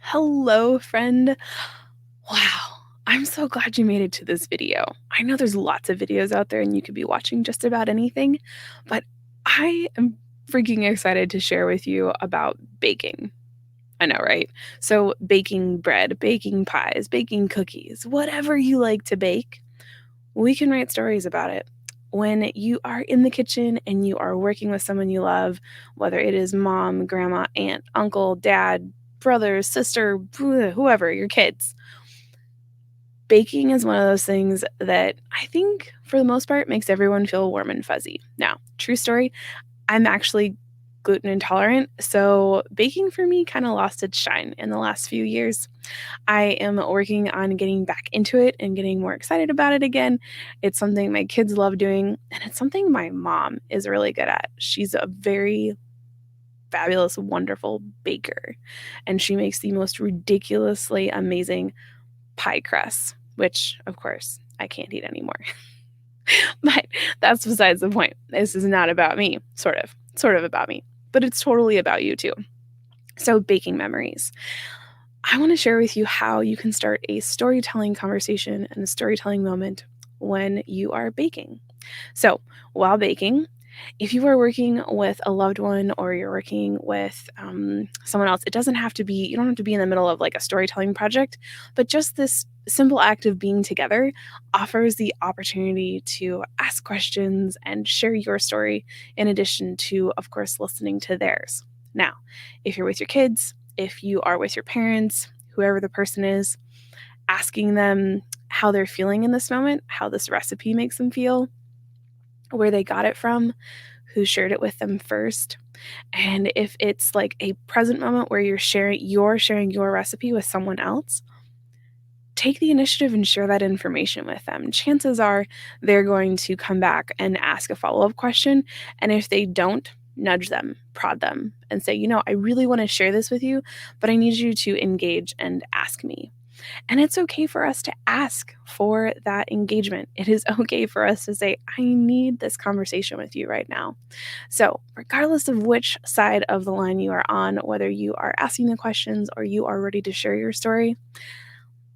Hello, friend. Wow, I'm so glad you made it to this video. I know there's lots of videos out there and you could be watching just about anything, but I am freaking excited to share with you about baking. I know, right? So, baking bread, baking pies, baking cookies, whatever you like to bake, we can write stories about it. When you are in the kitchen and you are working with someone you love, whether it is mom, grandma, aunt, uncle, dad, brother, sister, whoever, your kids, baking is one of those things that I think for the most part makes everyone feel warm and fuzzy. Now, true story, I'm actually gluten intolerant, so baking for me kind of lost its shine in the last few years. I am working on getting back into it and getting more excited about it again. It's something my kids love doing, and it's something my mom is really good at. She's a very fabulous, wonderful baker, and she makes the most ridiculously amazing pie crusts, which, of course, I can't eat anymore. But that's besides the point. This is not about me, sort of about me, but it's totally about you too. So, baking memories. I want to share with you how you can start a storytelling conversation and a storytelling moment when you are baking. So, while baking, if you are working with a loved one or you're working with someone else, it doesn't have to be, you don't have to be in the middle of like a storytelling project, but just this simple act of being together offers the opportunity to ask questions and share your story in addition to, of course, listening to theirs. Now, if you're with your kids, if you are with your parents, whoever the person is, asking them how they're feeling in this moment, how this recipe makes them feel, where they got it from, who shared it with them first. And if it's like a present moment where you're sharing your recipe with someone else, take the initiative and share that information with them. Chances are they're going to come back and ask a follow-up question, and if they don't, nudge them, prod them, and say, I really want to share this with you, but I need you to engage and ask me. And it's okay for us to ask for that engagement. It is okay for us to say, I need this conversation with you right now. So, regardless of which side of the line you are on, whether you are asking the questions or you are ready to share your story,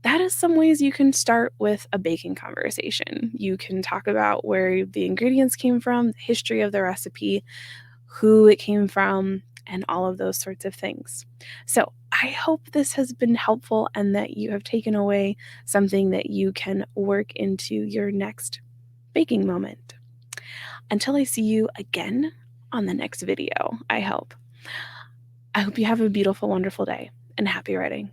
that is some ways you can start with a baking conversation. You can talk about where the ingredients came from, the history of the recipe, who it came from, and all of those sorts of things. So, I hope this has been helpful and that you have taken away something that you can work into your next baking moment. Until I see you again on the next video, I hope you have a beautiful, wonderful day and happy writing.